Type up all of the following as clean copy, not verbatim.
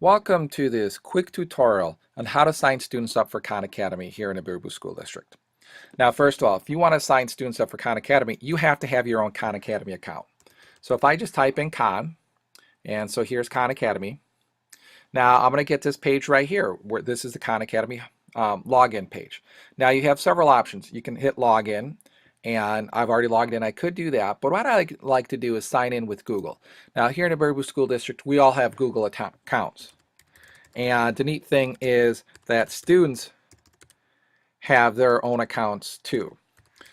Welcome to this quick tutorial on how to sign students up for Khan Academy here in the Baraboo School District. Now, first of all, if you want to sign students up for Khan Academy, you have to have your own Khan Academy account. So if I just type in Khan, and so here's Khan Academy. Now I'm going to get this page right here, where this is the Khan Academy login page. Now you have several options. You can hit login, and I've already logged in. I could do that, but what I like to do is sign in with Google. Now here in the Baraboo School District, we all have Google accounts. And the neat thing is that students have their own accounts too.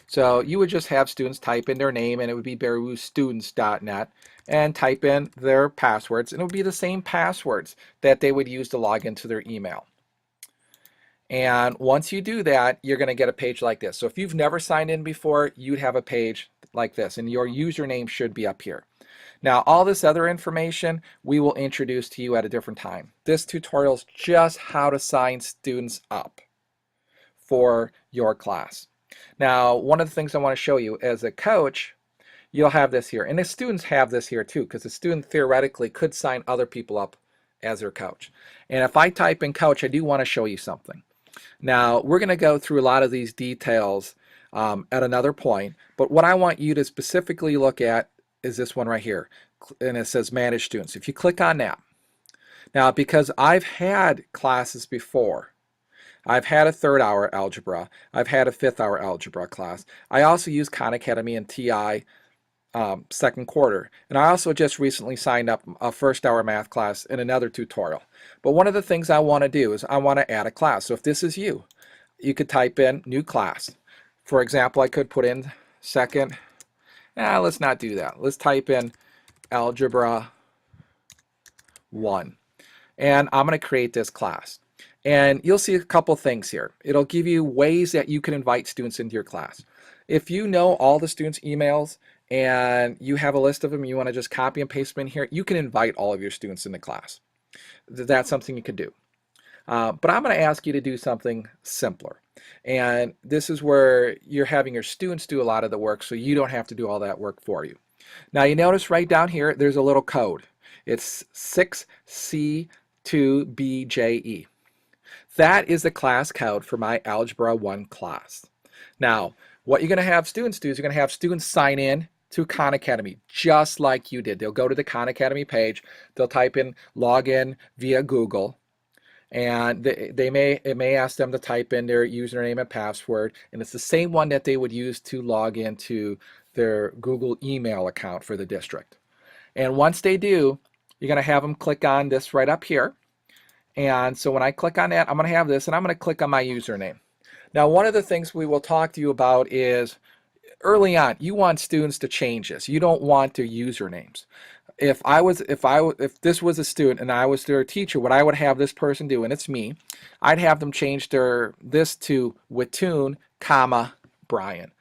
So you would just have students type in their name, and it would be baraboostudents.net, and type in their passwords, and it would be the same passwords that they would use to log into their email. And once you do that, you're going to get a page like this. So if you've never signed in before, you'd have a page like this, and your username should be up here. Now, all this other information we will introduce to you at a different time. This tutorial is just how to sign students up for your class. Now, one of the things I want to show you as a coach, you'll have this here. And the students have this here too, because the student theoretically could sign other people up as their coach. And if I type in coach, I do want to show you something. Now, we're going to go through a lot of these details at another point, but what I want you to specifically look at is this one right here, and it says manage students. If you click on that, now because I've had classes before, I've had a 3rd hour algebra, I've had a 5th hour algebra class, I also use Khan Academy and TI 2nd quarter, and I also just recently signed up a 1st hour math class in another tutorial. But one of the things I want to do is I want to add a class. So if this is you, you could type in new class. For example, I could put in 2nd. Let's not do that. Let's type in Algebra 1. And I'm going to create this class. And you'll see a couple things here. It'll give you ways that you can invite students into your class. If you know all the students' emails and you have a list of them, you want to just copy and paste them in here, you can invite all of your students in the class. That's something you could do. But I'm going to ask you to do something simpler. And this is where you're having your students do a lot of the work, so you don't have to do all that work for you. Now you notice right down here, there's a little code. It's 6C2BJE. That is the class code for my Algebra 1 class. Now, what you're going to have students do is you're going to have students sign in to Khan Academy, just like you did. They'll go to the Khan Academy page, they'll type in login via Google, and it may ask them to type in their username and password, and it's the same one that they would use to log into their Google email account for the district. And once they do, you're going to have them click on this right up here. And so when I click on that, I'm going to have this, and I'm going to click on my username. Now, one of the things we will talk to you about is early on, you want students to change this. You don't want their usernames. If this was a student and I was their teacher, what I would have this person do, and it's me, I'd have them change this to Witoon, Brian.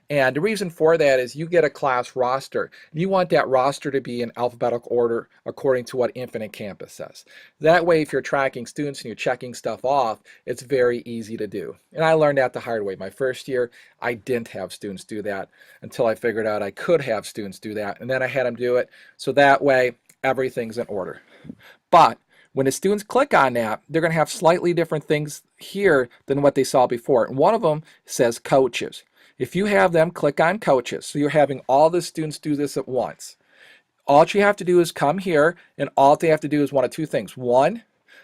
And the reason for that is you get a class roster. You want that roster to be in alphabetical order according to what Infinite Campus says. That way, if you're tracking students and you're checking stuff off, it's very easy to do. And I learned that the hard way. My first year, I didn't have students do that until I figured out I could have students do that. And then I had them do it. So that way, everything's in order. But when the students click on that, they're going to have slightly different things here than what they saw before. And one of them says coaches. If you have them click on coaches, so you're having all the students do this at once, all you have to do is come here, and all they have to do is one of two things. One,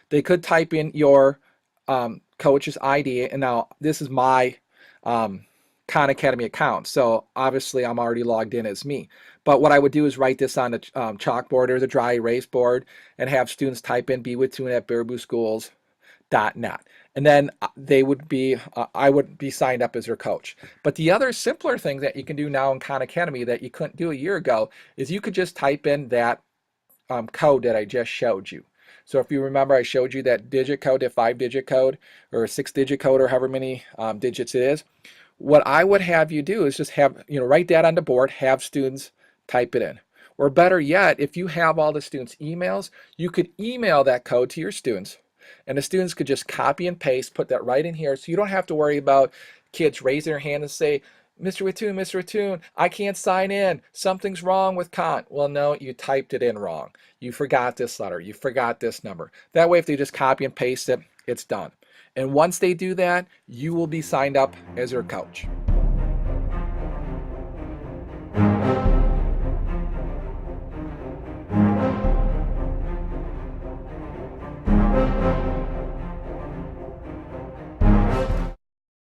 they could type in your coach's ID, and now this is my Khan Academy account, so obviously I'm already logged in as me. But what I would do is write this on the chalkboard or the dry erase board and have students type in bwitoon@barabooschools.net. And then I would be signed up as your coach. But the other simpler thing that you can do now in Khan Academy that you couldn't do a year ago is you could just type in that code that I just showed you. So if you remember, I showed you that digit code, that 5-digit code, or a 6-digit code, or however many digits it is. What I would have you do is just write that on the board, have students type it in. Or better yet, if you have all the students' emails, you could email that code to your students. And the students could just copy and paste, put that right in here, so you don't have to worry about kids raising their hand and say, Mr. Wattoon, I can't sign in. Something's wrong with Khan. Well, no, you typed it in wrong. You forgot this letter. You forgot this number. That way, if they just copy and paste it, it's done. And once they do that, you will be signed up as their coach.